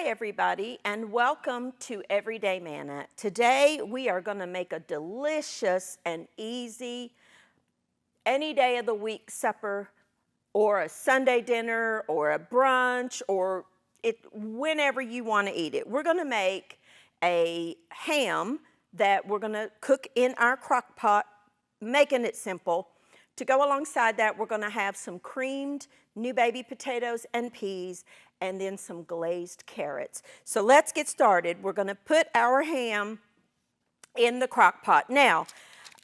Hi everybody, and welcome to Everyday Manna. Today we are going to make a delicious and easy any day of the week supper, or a Sunday dinner, or a brunch, or whenever you want to eat it. We're going to make a ham that we're going to cook in our crock pot, making it simple. To go alongside that, we're going to have some creamed new baby potatoes and peas, and then some glazed carrots. So let's get started. We're going to put our ham in the crock pot. Now,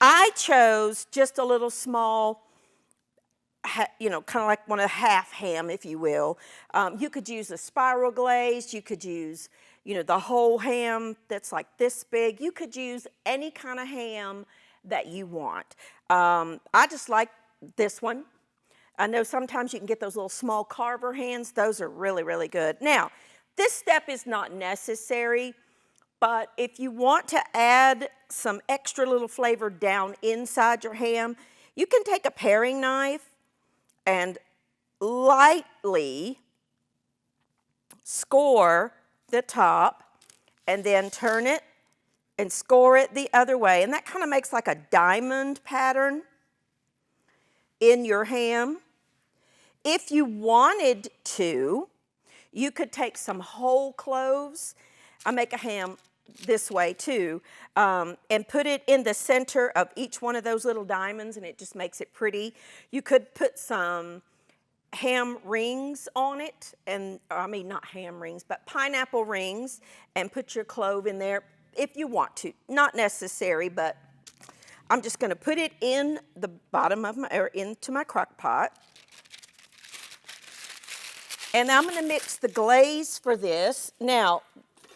I chose just a little small, kind of like one of half ham, if you will. You could use a spiral glazed. You could use, the whole ham that's like this big. You could use any kind of ham that you want. I just like this one. I know sometimes you can get those little small carver hands. Those are really, really good. Now, this step is not necessary, but if you want to add some extra little flavor down inside your ham, you can take a paring knife and lightly score the top and then turn it and score it the other way. And that kind of makes like a diamond pattern in your ham. If you wanted to, you could take some whole cloves. I make a ham this way too, and put it in the center of each one of those little diamonds, and it just makes it pretty. You could put some ham rings on it, and not ham rings, but pineapple rings, and put your clove in there if you want to. Not necessary, but I'm just going to put it in the bottom of into my crock pot. And I'm going to mix the glaze for this. Now,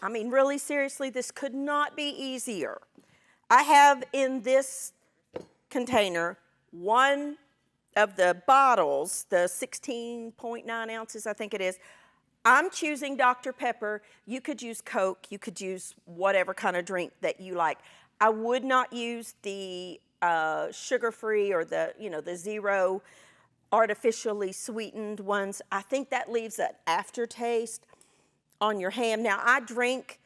really seriously, this could not be easier. I have in this container one of the bottles, the 16.9 ounces, I think it is. I'm choosing Dr. Pepper. You could use Coke. You could use whatever kind of drink that you like. I would not use the sugar-free or the zero artificially sweetened ones. I think that leaves an aftertaste on your ham. Now, I drink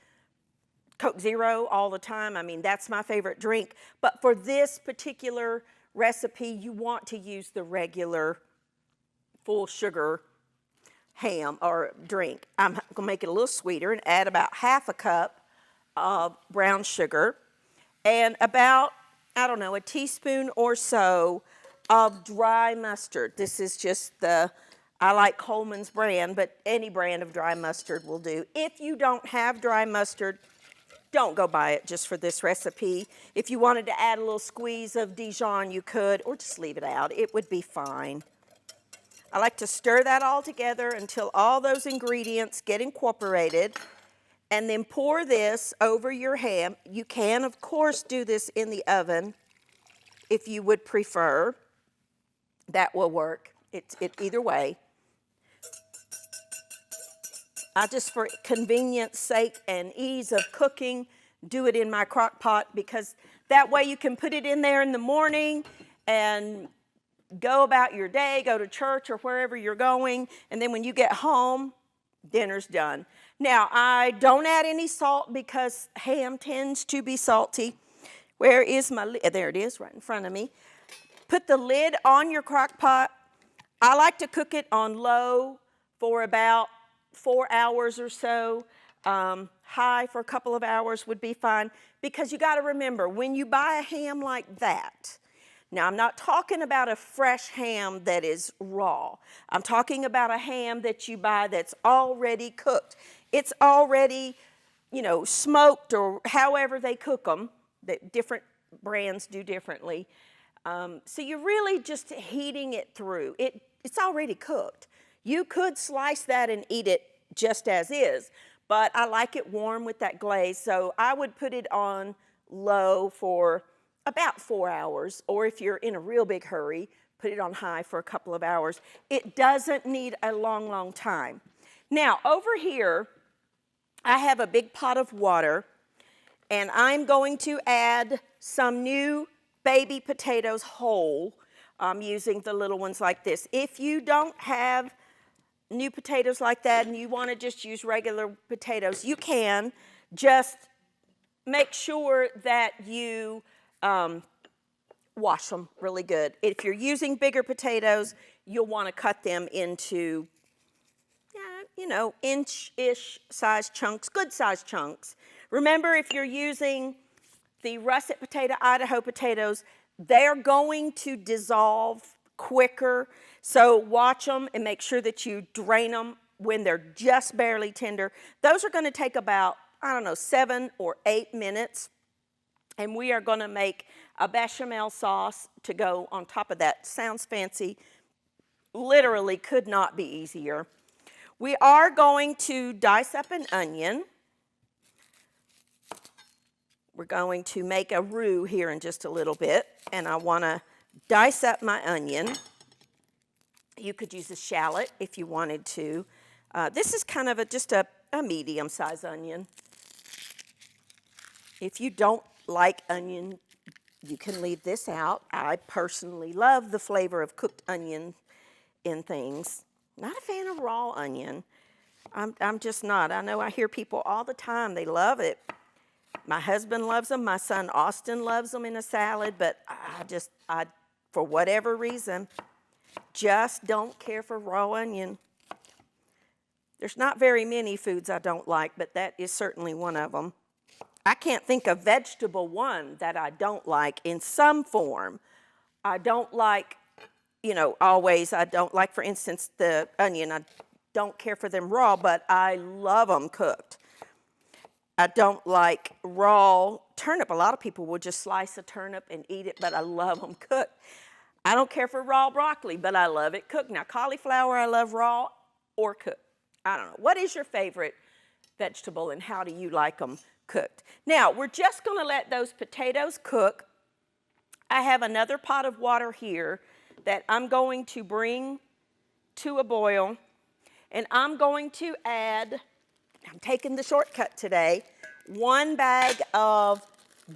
Coke Zero all the time. That's my favorite drink. But for this particular recipe, you want to use the regular full sugar ham or drink. I'm going to make it a little sweeter and add about half a cup of brown sugar and about, a teaspoon or so of dry mustard. This is just I like Coleman's brand, but any brand of dry mustard will do. If you don't have dry mustard, don't go buy it just for this recipe. If you wanted to add a little squeeze of Dijon, you could, or just leave it out. It would be fine. I like to stir that all together until all those ingredients get incorporated, and then pour this over your ham. You can, of course, do this in the oven if you would prefer. That will work. It either way. I just, for convenience sake and ease of cooking, do it in my crock pot, because that way you can put it in there in the morning and go about your day, go to church or wherever you're going, and then when you get home, dinner's done. Now, I don't add any salt because ham tends to be salty. Where is my lid? There it is, right in front of me. Put the lid on your crock pot. I like to cook it on low for about 4 hours or so. High for a couple of hours would be fine, because you got to remember, when you buy a ham like that, now I'm not talking about a fresh ham that is raw. I'm talking about a ham that you buy that's already cooked. It's already, smoked, or however they cook them. That different brands do differently. So you're really just heating it through. It's already cooked. You could slice that and eat it just as is, but I like it warm with that glaze, so I would put it on low for about 4 hours, or if you're in a real big hurry, put it on high for a couple of hours. It doesn't need a long, long time. Now, over here, I have a big pot of water, and I'm going to add some new baby potatoes whole. I'm using the little ones like this. If you don't have new potatoes like that and you want to just use regular potatoes, you can. Just make sure that you wash them really good. If you're using bigger potatoes, you'll want to cut them into, you know, inch-ish size chunks, good size chunks. Remember, if you're using the russet potato, Idaho potatoes, they're going to dissolve quicker. So watch them and make sure that you drain them when they're just barely tender. Those are going to take about, I don't know, 7 or 8 minutes. And we are going to make a bechamel sauce to go on top of that. Sounds fancy. Literally could not be easier. We are going to dice up an onion. We're going to make a roux here in just a little bit, and I want to dice up my onion. You could use a shallot if you wanted to. This is kind of just a medium-sized onion. If you don't like onion, you can leave this out. I personally love the flavor of cooked onion in things. Not a fan of raw onion. I'm just not. I know I hear people all the time, they love it. My husband loves them. My son Austin loves them in a salad, but I for whatever reason, just don't care for raw onion. There's not very many foods I don't like, but that is certainly one of them. I can't think of vegetable one that I don't like in some form. I don't like, you know, always. I don't like, for instance, the onion. I don't care for them raw, but I love them cooked. I don't like raw turnip. A lot of people will just slice a turnip and eat it, but I love them cooked. I don't care for raw broccoli, but I love it cooked. Now, cauliflower I love raw or cooked. I don't know. What is your favorite vegetable and how do you like them cooked? Now, we're just going to let those potatoes cook. I have another pot of water here that I'm going to bring to a boil, and I'm going to add, I'm taking the shortcut today, 1 bag of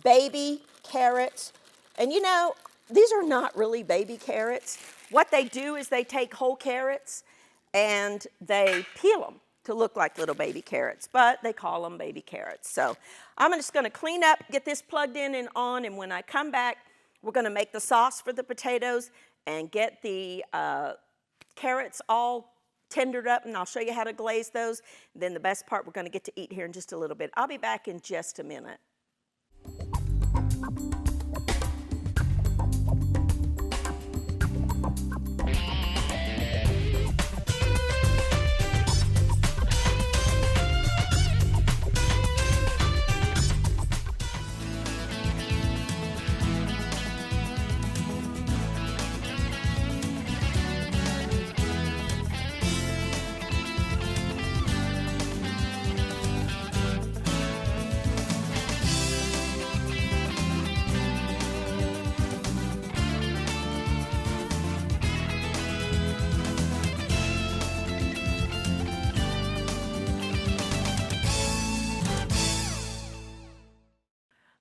baby carrots. And you know, these are not really baby carrots. What they do is they take whole carrots and they peel them to look like little baby carrots, but they call them baby carrots. So I'm just going to clean up, get this plugged in and on, and when I come back, we're going to make the sauce for the potatoes and get the carrots all tendered up, and I'll show you how to glaze those. Then the best part we're going to get to eat here in just a little bit. I'll be back in just a minute.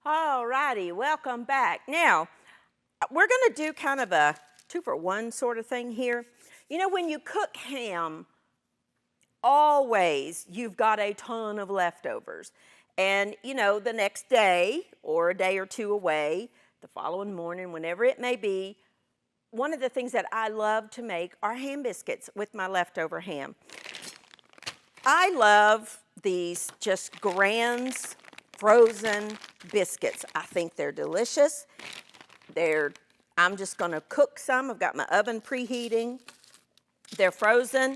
All righty, welcome back. Now, we're going to do kind of a 2-for-1 sort of thing here. You know, when you cook ham, always you've got a ton of leftovers. And, you know, the next day or a day or two away, the following morning, whenever it may be, one of the things that I love to make are ham biscuits with my leftover ham. I love these just Grands frozen biscuits. I think they're delicious. I'm just going to cook some. I've got my oven preheating. They're frozen.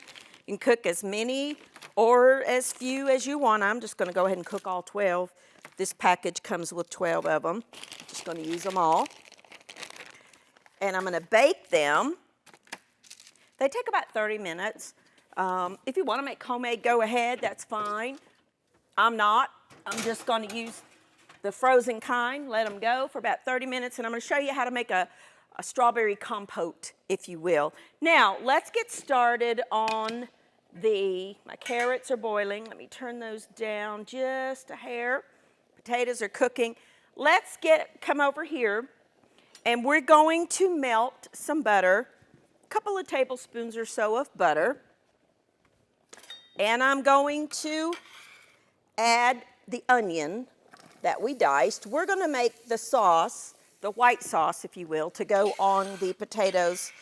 You can cook as many or as few as you want. I'm just going to go ahead and cook all 12. This package comes with 12 of them. Just going to use them all. And I'm going to bake them. They take about 30 minutes. If you want to make homemade, go ahead. That's fine. I'm not. I'm just going to use the frozen kind, let them go for about 30 minutes, and I'm going to show you how to make a strawberry compote, if you will. Now, let's get started on my carrots are boiling. Let me turn those down just a hair. Potatoes are cooking. Let's come over here, and we're going to melt some butter, a couple of tablespoons or so of butter. And I'm going to add the onion that we diced. We're going to make the sauce, the white sauce, if you will, to go on the potatoes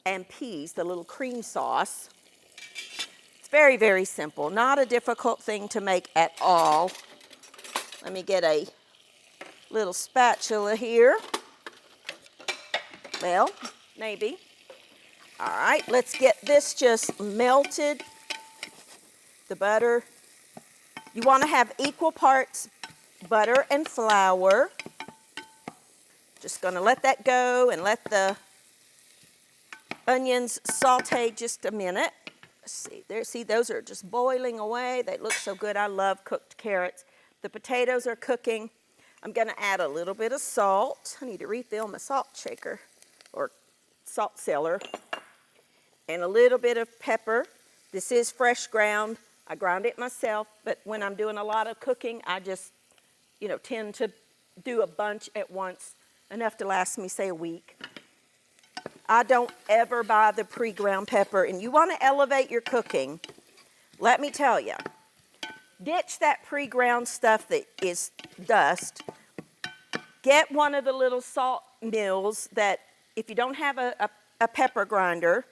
and peas, the little cream sauce. It's very, very simple. Not a difficult thing to make at all. Let me get a little spatula here. Well, maybe. All right, let's get this just melted. The butter. You want to have equal parts butter and flour. Just going to let that go and let the onions saute just a minute. Let's see, there, see, those are just boiling away. They look so good. I love cooked carrots. The potatoes are cooking. I'm going to add a little bit of salt. I need to refill my salt shaker or salt cellar. And a little bit of pepper. This is fresh ground. I ground it myself, but when I'm doing a lot of cooking, I just, tend to do a bunch at once, enough to last me, say, a week. I don't ever buy the pre-ground pepper, and you want to elevate your cooking. Let me tell you, ditch that pre-ground stuff that is dust. Get one of the little salt mills that, if you don't have a pepper grinder,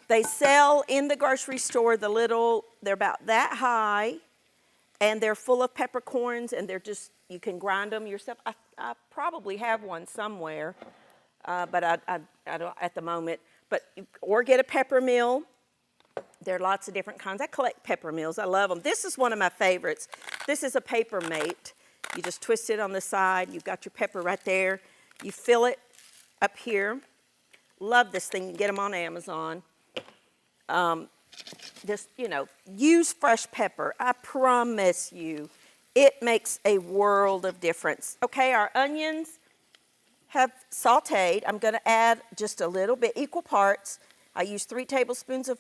they sell in the grocery store the little, they're about that high, and they're full of peppercorns, and they're just, you can grind them yourself. I probably have one somewhere, but I don't at the moment. Or get a pepper mill. There are lots of different kinds. I collect pepper mills. I love them. This is one of my favorites. This is a paper mate. You just twist it on the side. You've got your pepper right there. You fill it up here. Love this thing. You can get them on Amazon. Just, use fresh pepper. I promise you, it makes a world of difference. Okay, our onions have sauteed. I'm going to add just a little bit, equal parts. I use 3 tablespoons of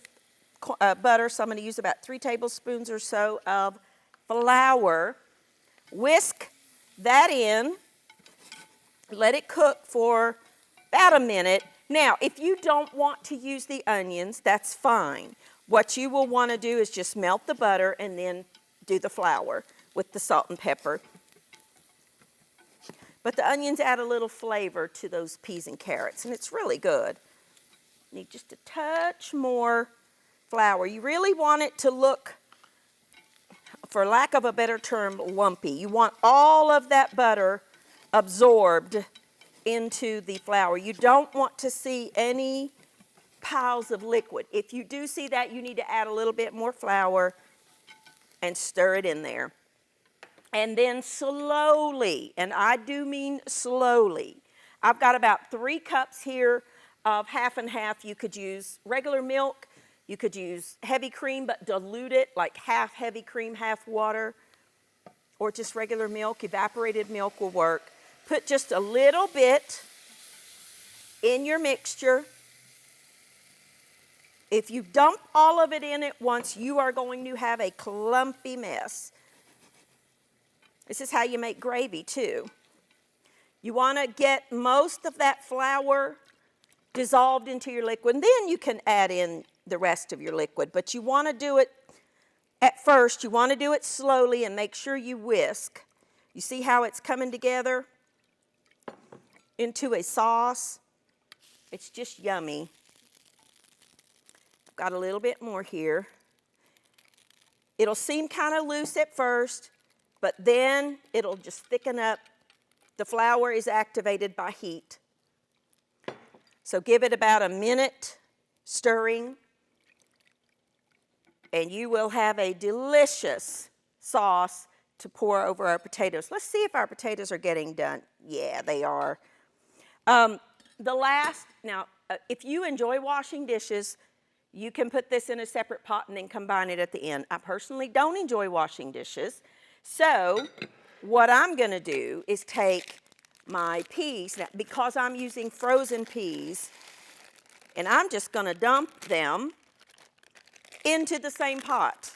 butter, so I'm going to use about 3 tablespoons or so of flour. Whisk that in. Let it cook for about a minute. Now, if you don't want to use the onions, that's fine. What you will want to do is just melt the butter and then do the flour with the salt and pepper. But the onions add a little flavor to those peas and carrots, and it's really good. Need just a touch more flour. You really want it to look, for lack of a better term, lumpy. You want all of that butter absorbed into the flour. You don't want to see any piles of liquid. If you do see that, you need to add a little bit more flour and stir it in there. And then slowly, and I do mean slowly, I've got about 3 cups here of half and half. You could use regular milk. You could use heavy cream, but dilute it, like half heavy cream, half water, or just regular milk. Evaporated milk will work. Put just a little bit in your mixture. If you dump all of it in at once, you are going to have a clumpy mess. This is how you make gravy too. You want to get most of that flour dissolved into your liquid, and then you can add in the rest of your liquid. But you want to do it at first, you want to do it slowly and make sure you whisk. You see how it's coming together into a sauce? It's just yummy. I've got a little bit more here. It'll seem kind of loose at first, but then it'll just thicken up. The flour is activated by heat. So give it about a minute stirring, and you will have a delicious sauce to pour over our potatoes. Let's see if our potatoes are getting done. Yeah, they are. If you enjoy washing dishes, you can put this in a separate pot and then combine it at the end. I personally don't enjoy washing dishes. So what I'm going to do is take my peas, now, because I'm using frozen peas, and I'm just going to dump them into the same pot.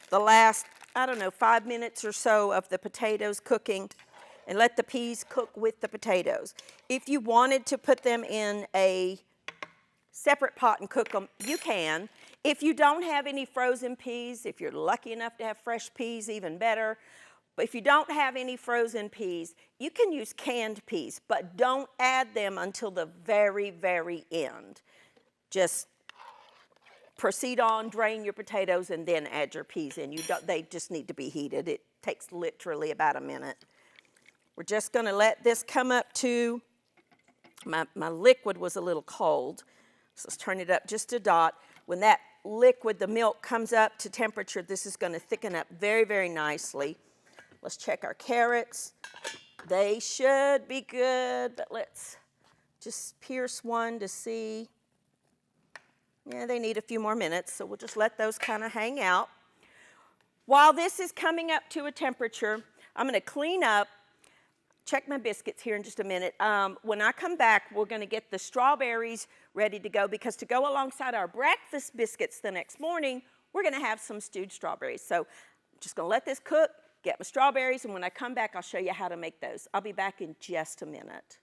The last, 5 minutes or so of the potatoes cooking, and let the peas cook with the potatoes. If you wanted to put them in a separate pot and cook them, you can. If you don't have any frozen peas, if you're lucky enough to have fresh peas, even better. But if you don't have any frozen peas, you can use canned peas, but don't add them until the very, very end. Just proceed on, drain your potatoes, and then add your peas in. They just need to be heated. It takes literally about a minute. We're just going to let this come up to, my liquid was a little cold, so let's turn it up just a dot. When that liquid, the milk, comes up to temperature, this is going to thicken up very, very nicely. Let's check our carrots. They should be good, but let's just pierce one to see. Yeah, they need a few more minutes, so we'll just let those kind of hang out. While this is coming up to a temperature, I'm going to clean up, check my biscuits here in just a minute. When I come back, we're going to get the strawberries ready to go, because to go alongside our breakfast biscuits the next morning, we're going to have some stewed strawberries. So I'm just going to let this cook, get my strawberries, and when I come back, I'll show you how to make those. I'll be back in just a minute.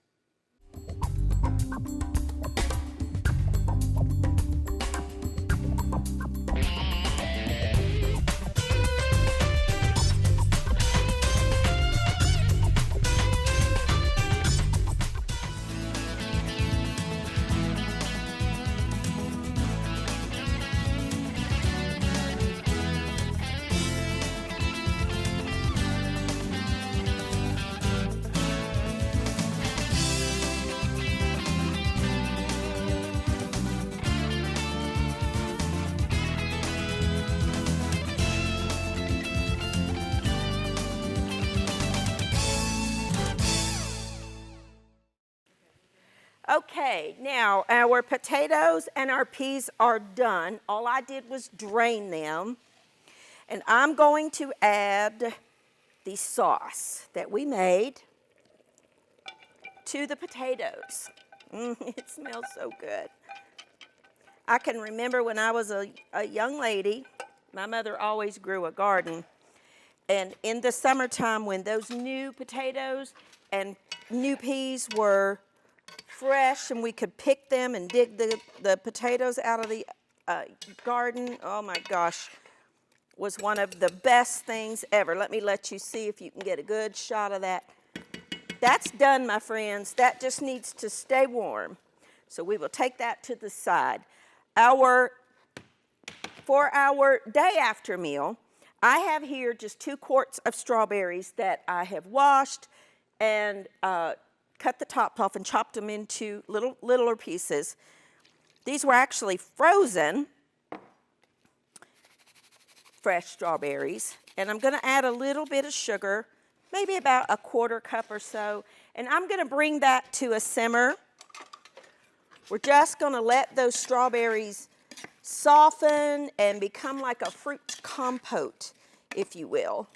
Okay, now our potatoes and our peas are done. All I did was drain them. And I'm going to add the sauce that we made to the potatoes. It smells so good. I can remember when I was a young lady, my mother always grew a garden. And in the summertime, when those new potatoes and new peas were fresh and we could pick them and dig the potatoes out of the garden, oh my gosh, was one of the best things ever. Let me let you see if you can get a good shot of that. That's done, my friends. That just needs to stay warm. So we will take that to the side. For our day after meal, I have here just 2 quarts of strawberries that I have washed and cut the tops off and chopped them into littler pieces. These were actually frozen fresh strawberries. And I'm going to add a little bit of sugar, maybe about a 1/4 cup or so. And I'm going to bring that to a simmer. We're just going to let those strawberries soften and become like a fruit compote, if you will.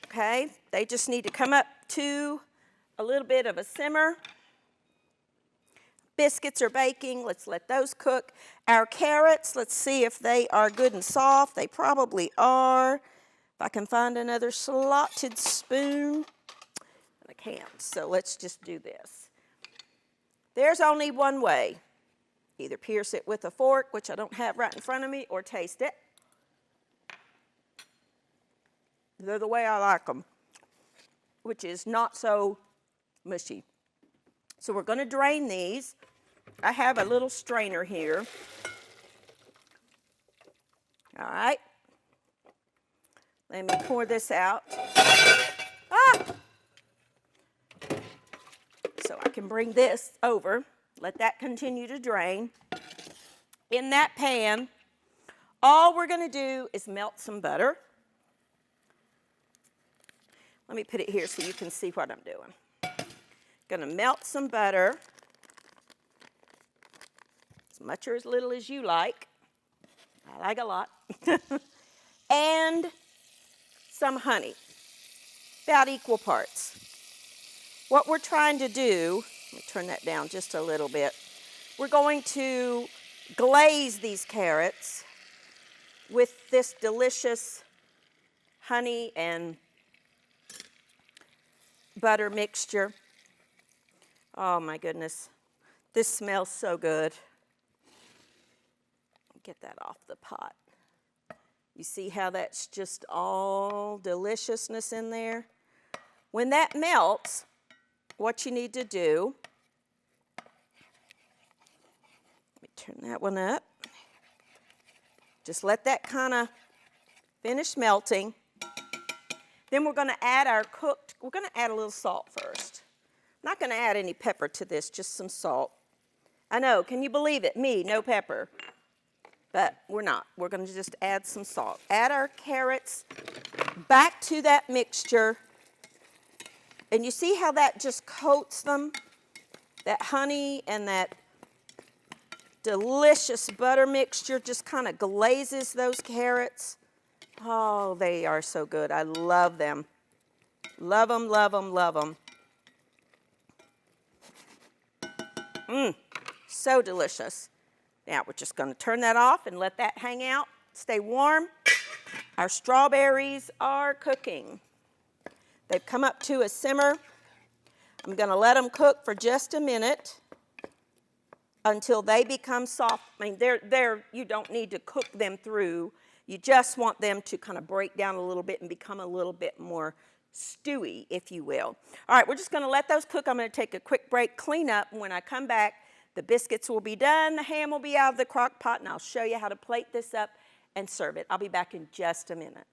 Okay, they just need to come up to a little bit of a simmer. Biscuits are baking. Let's let those cook. Our carrots, let's see if they are good and soft. They probably are. If I can find another slotted spoon. I can't, so let's just do this. There's only one way. Either pierce it with a fork, which I don't have right in front of me, or taste it. They're the way I like them, which is not so mushy. So we're going to drain these. I have a little strainer here. All right. Let me pour this out. So I can bring this over. Let that continue to drain. In that pan, all we're going to do is melt some butter. Let me put it here so you can see what I'm doing. Going to melt some butter, as much or as little as you like. I like a lot. And some honey, about equal parts. What we're trying to do, let me turn that down just a little bit. We're going to glaze these carrots with this delicious honey and butter mixture. Oh my goodness. This smells so good. Get that off the pot. You see how that's just all deliciousness in there? When that melts, what you need to do, let me turn that one up. Just let that kind of finish melting. Then we're going to add we're going to add a little salt first. I'm not going to add any pepper to this, just some salt. I know, can you believe it? Me, no pepper. But we're not. We're going to just add some salt. Add our carrots back to that mixture. And you see how that just coats them? That honey and that delicious butter mixture just kind of glazes those carrots. Oh, they are so good. I love them. Love them, love them, love them. So delicious. Now we're just going to turn that off and let that hang out, stay warm. Our strawberries are cooking. They've come up to a simmer. I'm going to let them cook for just a minute until they become soft. I mean, you don't need to cook them through. You just want them to kind of break down a little bit and become a little bit more stewy, if you will. All right, we're just going to let those cook. I'm going to take a quick break, clean up, and when I come back, the biscuits will be done, the ham will be out of the crock pot, and I'll show you how to plate this up and serve it. I'll be back in just a minute.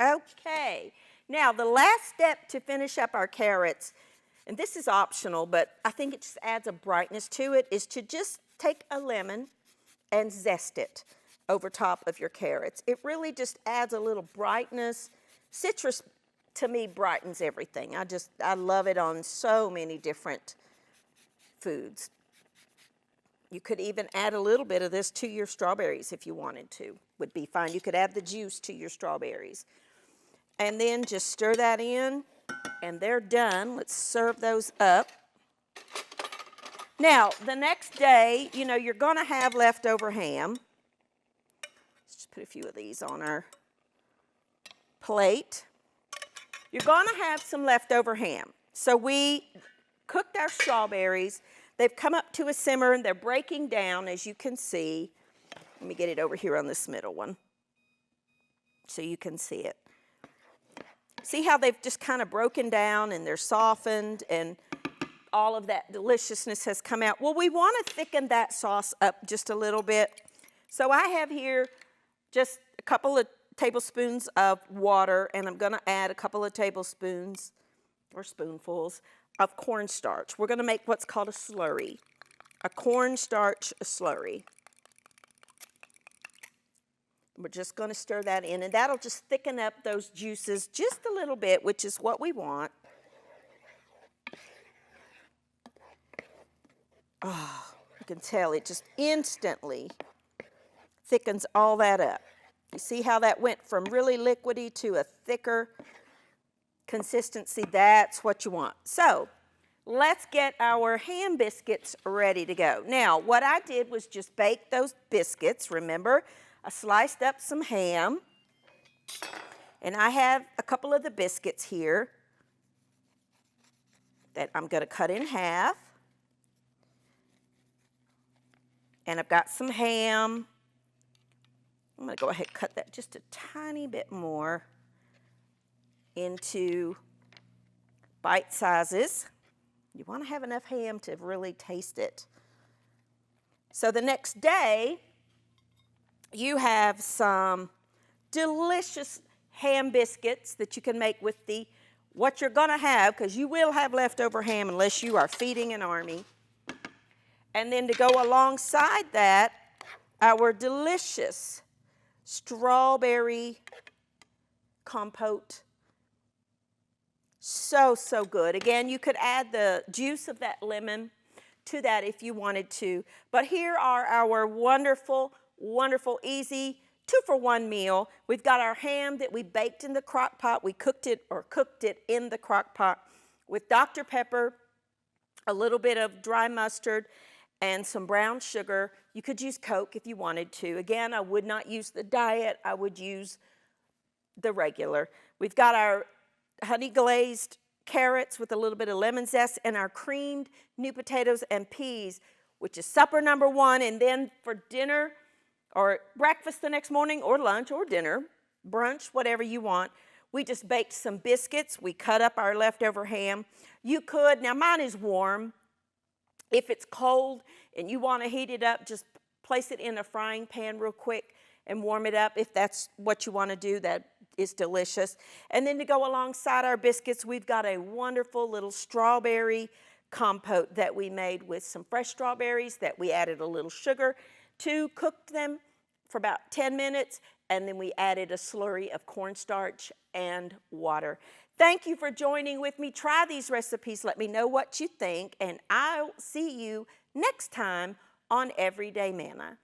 Okay, now the last step to finish up our carrots, and this is optional, but I think it just adds a brightness to it, is to just take a lemon and zest it over top of your carrots. It really just adds a little brightness. Citrus, to me, brightens everything. I love it on so many different foods. You could even add a little bit of this to your strawberries if you wanted to. Would be fine. You could add the juice to your strawberries. And then just stir that in, and they're done. Let's serve those up. Now, the next day, you know, you're going to have leftover ham. Let's just put a few of these on our plate. You're going to have some leftover ham. So we cooked our strawberries. They've come up to a simmer, and they're breaking down, as you can see. Let me get it over here on this middle one so you can see it. See how they've just kind of broken down and they're softened and all of that deliciousness has come out. Well, we want to thicken that sauce up just a little bit. So I have here just a couple of tablespoons of water, and I'm going to add a couple of tablespoons or spoonfuls of cornstarch. We're going to make what's called a slurry, a cornstarch slurry. We're just going to stir that in, and that'll just thicken up those juices just a little bit, which is what we want. Oh, you can tell it just instantly thickens all that up. You see how that went from really liquidy to a thicker consistency? That's what you want. So let's get our ham biscuits ready to go. Now, what I did was just bake those biscuits, remember? I sliced up some ham, and I have a couple of the biscuits here that I'm going to cut in half. And I've got some ham. I'm going to go ahead and cut that just a tiny bit more into bite sizes. You want to have enough ham to really taste it. So the next day, you have some delicious ham biscuits that you can make with what you're going to have, because you will have leftover ham unless you are feeding an army. And then to go alongside that, our delicious strawberry compote. So, so good. Again, you could add the juice of that lemon to that if you wanted to. But here are our wonderful, wonderful, easy 2-for-1 meal. We've got our ham that we baked in the crock pot. We cooked it in the crock pot with Dr. Pepper, a little bit of dry mustard, and some brown sugar. You could use Coke if you wanted to. Again, I would not use the diet. I would use the regular. We've got our honey glazed carrots with a little bit of lemon zest, and our creamed new potatoes and peas, which is supper number 1. And then for dinner or breakfast the next morning, or lunch or dinner, brunch, whatever you want, we just baked some biscuits. We cut up our leftover ham. You could, now mine is warm. If it's cold and you want to heat it up, just place it in a frying pan real quick and warm it up. If that's what you want to do, that is delicious. And then to go alongside our biscuits, we've got a wonderful little strawberry compote that we made with some fresh strawberries that we added a little sugar to, cooked them for about 10 minutes, and then we added a slurry of cornstarch and water. Thank you for joining with me. Try these recipes. Let me know what you think, and I'll see you next time on Everyday Manna.